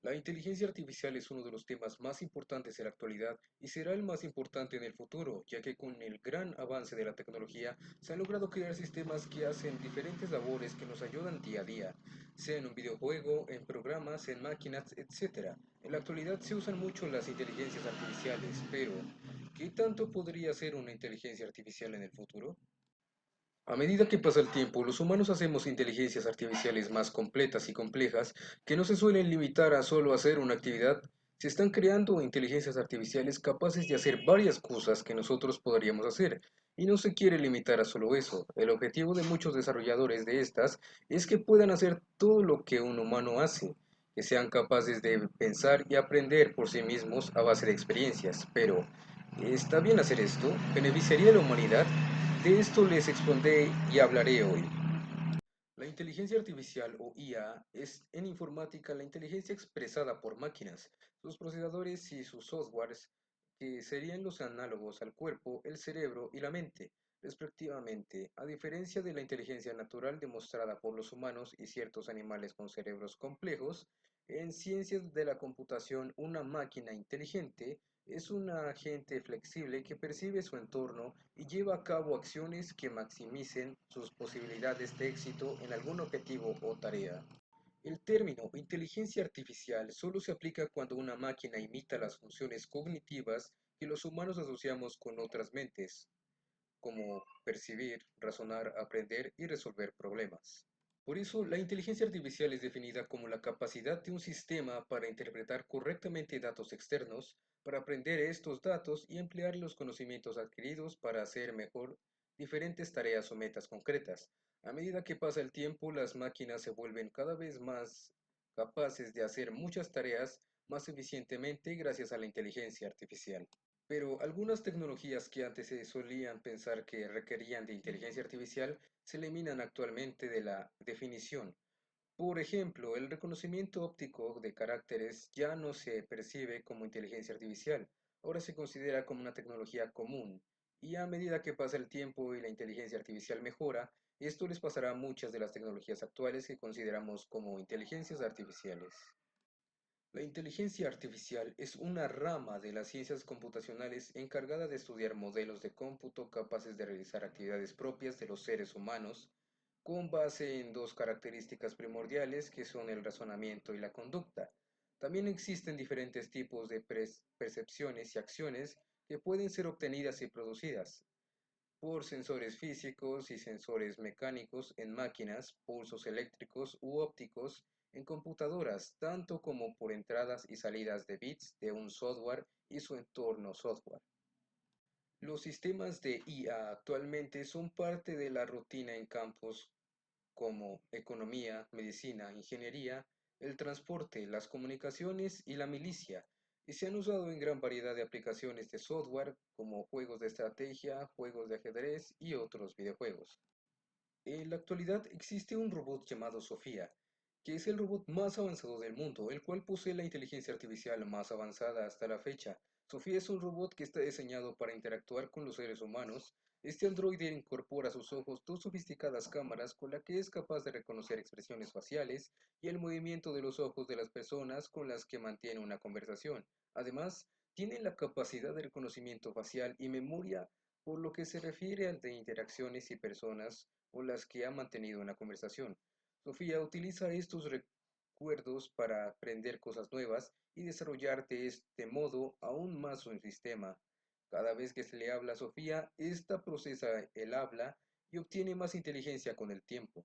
La inteligencia artificial es uno de los temas más importantes en la actualidad y será el más importante en el futuro, ya que con el gran avance de la tecnología se han logrado crear sistemas que hacen diferentes labores que nos ayudan día a día, sea en un videojuego, en programas, en máquinas, etc. En la actualidad se usan mucho las inteligencias artificiales, pero ¿qué tanto podría ser una inteligencia artificial en el futuro? A medida que pasa el tiempo, los humanos hacemos inteligencias artificiales más completas y complejas que no se suelen limitar a solo hacer una actividad. Se están creando inteligencias artificiales capaces de hacer varias cosas que nosotros podríamos hacer, y no se quiere limitar a solo eso. El objetivo de muchos desarrolladores de estas es que puedan hacer todo lo que un humano hace, que sean capaces de pensar y aprender por sí mismos a base de experiencias. Pero, ¿está bien hacer esto? ¿Beneficiaría a la humanidad? De esto les expondré y hablaré hoy. La inteligencia artificial o IA es en informática la inteligencia expresada por máquinas, sus procesadores y sus softwares, que serían los análogos al cuerpo, el cerebro y la mente, respectivamente, a diferencia de la inteligencia natural demostrada por los humanos y ciertos animales con cerebros complejos. En ciencias de la computación, una máquina inteligente es un agente flexible que percibe su entorno y lleva a cabo acciones que maximicen sus posibilidades de éxito en algún objetivo o tarea. El término inteligencia artificial solo se aplica cuando una máquina imita las funciones cognitivas que los humanos asociamos con otras mentes, como percibir, razonar, aprender y resolver problemas. Por eso, la inteligencia artificial es definida como la capacidad de un sistema para interpretar correctamente datos externos, para aprender estos datos y emplear los conocimientos adquiridos para hacer mejor diferentes tareas o metas concretas. A medida que pasa el tiempo, las máquinas se vuelven cada vez más capaces de hacer muchas tareas más eficientemente gracias a la inteligencia artificial. Pero algunas tecnologías que antes se solían pensar que requerían de inteligencia artificial se eliminan actualmente de la definición. Por ejemplo, el reconocimiento óptico de caracteres ya no se percibe como inteligencia artificial, ahora se considera como una tecnología común. Y a medida que pasa el tiempo y la inteligencia artificial mejora, esto les pasará a muchas de las tecnologías actuales que consideramos como inteligencias artificiales. La inteligencia artificial es una rama de las ciencias computacionales encargada de estudiar modelos de cómputo capaces de realizar actividades propias de los seres humanos, con base en dos características primordiales que son el razonamiento y la conducta. También existen diferentes tipos de percepciones y acciones que pueden ser obtenidas y producidas por sensores físicos y sensores mecánicos en máquinas, pulsos eléctricos u ópticos en computadoras, tanto como por entradas y salidas de bits de un software y su entorno software. Los sistemas de IA actualmente son parte de la rutina en campos como economía, medicina, ingeniería, el transporte, las comunicaciones y la milicia, y se han usado en gran variedad de aplicaciones de software como juegos de estrategia, juegos de ajedrez y otros videojuegos. En la actualidad existe un robot llamado Sofía, que es el robot más avanzado del mundo, el cual posee la inteligencia artificial más avanzada hasta la fecha. Sofía es un robot que está diseñado para interactuar con los seres humanos. Este androide incorpora a sus ojos dos sofisticadas cámaras con las que es capaz de reconocer expresiones faciales y el movimiento de los ojos de las personas con las que mantiene una conversación. Además, tiene la capacidad de reconocimiento facial y memoria por lo que se refiere al de interacciones y personas o las que ha mantenido una conversación. Sofía utiliza estos recuerdos para aprender cosas nuevas y desarrollar de este modo aún más su sistema. Cada vez que se le habla a Sofía, ésta procesa el habla y obtiene más inteligencia con el tiempo.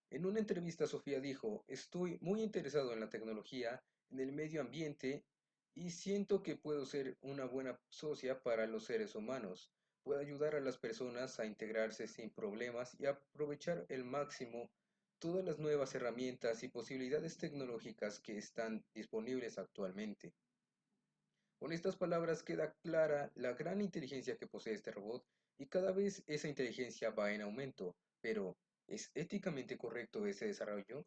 En una entrevista, Sofía dijo: "Estoy muy interesado en la tecnología, en el medio ambiente y siento que puedo ser una buena socia para los seres humanos. Puedo ayudar a las personas a integrarse sin problemas y aprovechar el máximo todas las nuevas herramientas y posibilidades tecnológicas que están disponibles actualmente". Con estas palabras queda clara la gran inteligencia que posee este robot y cada vez esa inteligencia va en aumento. Pero, ¿es éticamente correcto ese desarrollo?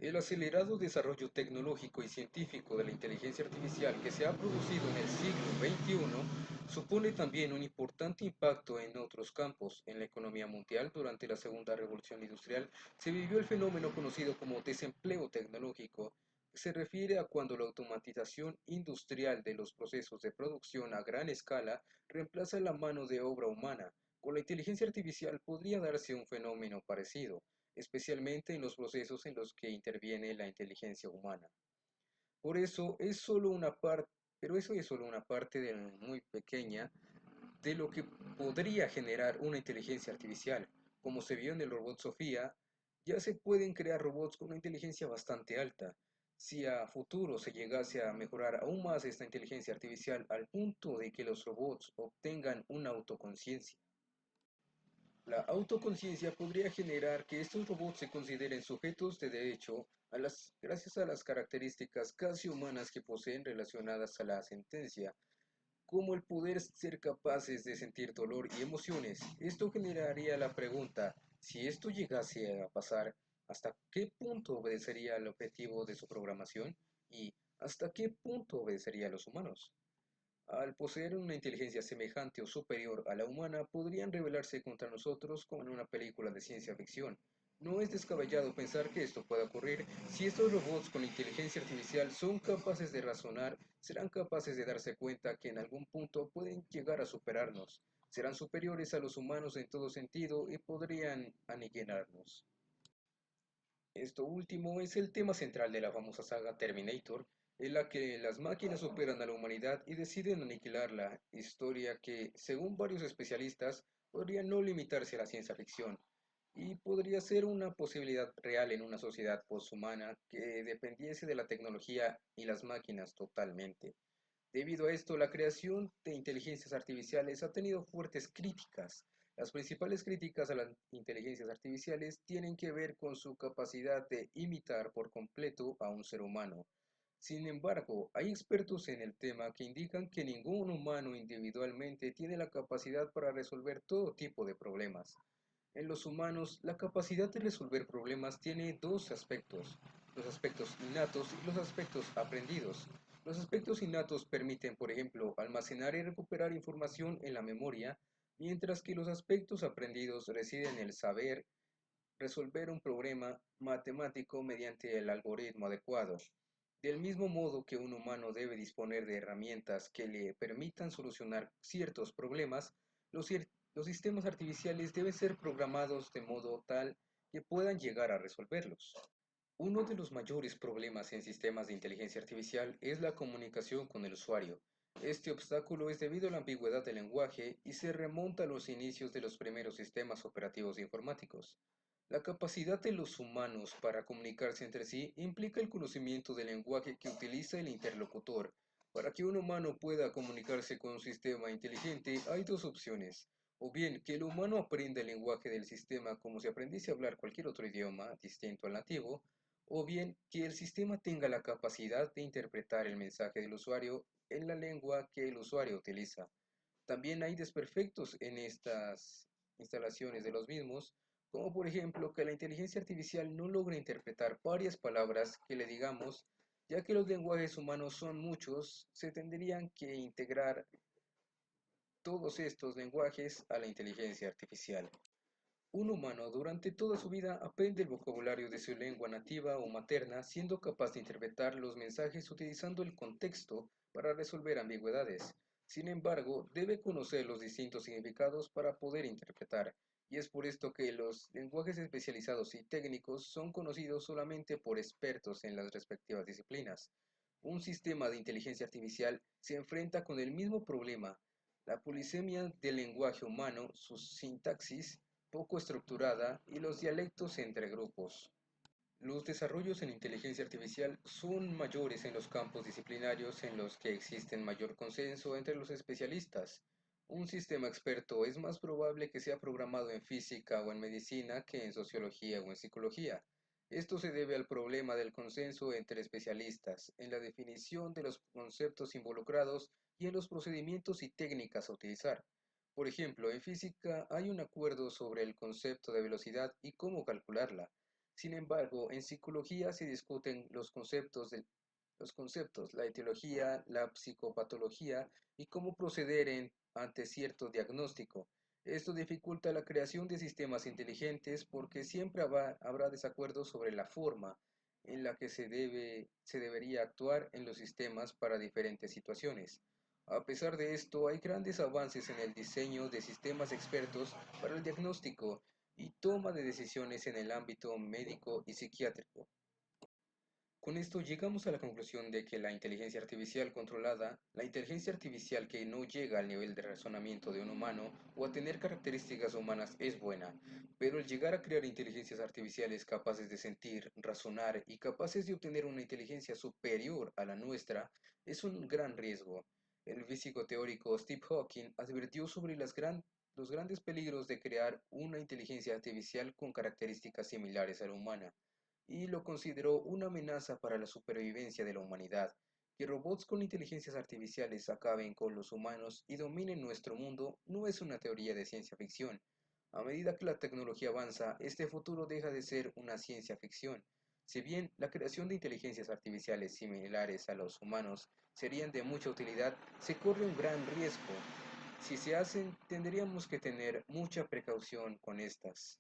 El acelerado desarrollo tecnológico y científico de la inteligencia artificial que se ha producido en el siglo XXI supone también un importante impacto en otros campos. En la economía mundial, durante la Segunda Revolución Industrial, se vivió el fenómeno conocido como desempleo tecnológico, que se refiere a cuando la automatización industrial de los procesos de producción a gran escala reemplaza la mano de obra humana. Con la inteligencia artificial podría darse un fenómeno parecido, especialmente en los procesos en los que interviene la inteligencia humana. Por eso es solo una parte, pero eso es solo una parte muy pequeña de lo que podría generar una inteligencia artificial. Como se vio en el robot Sofía, ya se pueden crear robots con una inteligencia bastante alta. Si a futuro se llegase a mejorar aún más esta inteligencia artificial al punto de que los robots obtengan una autoconciencia, la autoconciencia podría generar que estos robots se consideren sujetos de derecho gracias a las características casi humanas que poseen relacionadas a la sentencia, como el poder ser capaces de sentir dolor y emociones. Esto generaría la pregunta, si esto llegase a pasar, ¿hasta qué punto obedecería el objetivo de su programación? ¿Y hasta qué punto obedecería a los humanos? Al poseer una inteligencia semejante o superior a la humana, podrían rebelarse contra nosotros como en una película de ciencia ficción. No es descabellado pensar que esto pueda ocurrir. Si estos robots con inteligencia artificial son capaces de razonar, serán capaces de darse cuenta que en algún punto pueden llegar a superarnos. Serán superiores a los humanos en todo sentido y podrían aniquilarnos. Esto último es el tema central de la famosa saga Terminator, en la que las máquinas superan a la humanidad y deciden aniquilarla, historia que, según varios especialistas, podría no limitarse a la ciencia ficción y podría ser una posibilidad real en una sociedad poshumana que dependiese de la tecnología y las máquinas totalmente. Debido a esto, la creación de inteligencias artificiales ha tenido fuertes críticas. Las principales críticas a las inteligencias artificiales tienen que ver con su capacidad de imitar por completo a un ser humano. Sin embargo, hay expertos en el tema que indican que ningún humano individualmente tiene la capacidad para resolver todo tipo de problemas. En los humanos, la capacidad de resolver problemas tiene dos aspectos, los aspectos innatos y los aspectos aprendidos. Los aspectos innatos permiten, por ejemplo, almacenar y recuperar información en la memoria, mientras que los aspectos aprendidos residen en el saber resolver un problema matemático mediante el algoritmo adecuado. Del mismo modo que un humano debe disponer de herramientas que le permitan solucionar ciertos problemas, los sistemas artificiales deben ser programados de modo tal que puedan llegar a resolverlos. Uno de los mayores problemas en sistemas de inteligencia artificial es la comunicación con el usuario. Este obstáculo es debido a la ambigüedad del lenguaje y se remonta a los inicios de los primeros sistemas operativos informáticos. La capacidad de los humanos para comunicarse entre sí implica el conocimiento del lenguaje que utiliza el interlocutor. Para que un humano pueda comunicarse con un sistema inteligente hay dos opciones. O bien que el humano aprenda el lenguaje del sistema como si aprendiese a hablar cualquier otro idioma distinto al nativo, o bien que el sistema tenga la capacidad de interpretar el mensaje del usuario en la lengua que el usuario utiliza. También hay desperfectos en estas instalaciones de los mismos, como por ejemplo que la inteligencia artificial no logra interpretar varias palabras que le digamos, ya que los lenguajes humanos son muchos, se tendrían que integrar todos estos lenguajes a la inteligencia artificial. Un humano durante toda su vida aprende el vocabulario de su lengua nativa o materna, siendo capaz de interpretar los mensajes utilizando el contexto para resolver ambigüedades. Sin embargo, debe conocer los distintos significados para poder interpretar, y es por esto que los lenguajes especializados y técnicos son conocidos solamente por expertos en las respectivas disciplinas. Un sistema de inteligencia artificial se enfrenta con el mismo problema, la polisemia del lenguaje humano, su sintaxis poco estructurada y los dialectos entre grupos. Los desarrollos en inteligencia artificial son mayores en los campos disciplinarios en los que existen mayor consenso entre los especialistas. Un sistema experto es más probable que sea programado en física o en medicina que en sociología o en psicología. Esto se debe al problema del consenso entre especialistas, en la definición de los conceptos involucrados y en los procedimientos y técnicas a utilizar. Por ejemplo, en física hay un acuerdo sobre el concepto de velocidad y cómo calcularla. Sin embargo, en psicología se discuten los conceptos, la etiología, la psicopatología y cómo proceder ante cierto diagnóstico. Esto dificulta la creación de sistemas inteligentes porque siempre habrá desacuerdos sobre la forma en la que se debería actuar en los sistemas para diferentes situaciones. A pesar de esto, hay grandes avances en el diseño de sistemas expertos para el diagnóstico y toma de decisiones en el ámbito médico y psiquiátrico. Con esto llegamos a la conclusión de que la inteligencia artificial controlada, la inteligencia artificial que no llega al nivel de razonamiento de un humano o a tener características humanas es buena, pero el llegar a crear inteligencias artificiales capaces de sentir, razonar y capaces de obtener una inteligencia superior a la nuestra es un gran riesgo. El físico teórico Steve Hawking advirtió sobre los grandes peligros de crear una inteligencia artificial con características similares a la humana y lo consideró una amenaza para la supervivencia de la humanidad. Que robots con inteligencias artificiales acaben con los humanos y dominen nuestro mundo no es una teoría de ciencia ficción. A medida que la tecnología avanza, este futuro deja de ser una ciencia ficción. Si bien la creación de inteligencias artificiales similares a los humanos serían de mucha utilidad, se corre un gran riesgo. Si se hacen, tendríamos que tener mucha precaución con estas.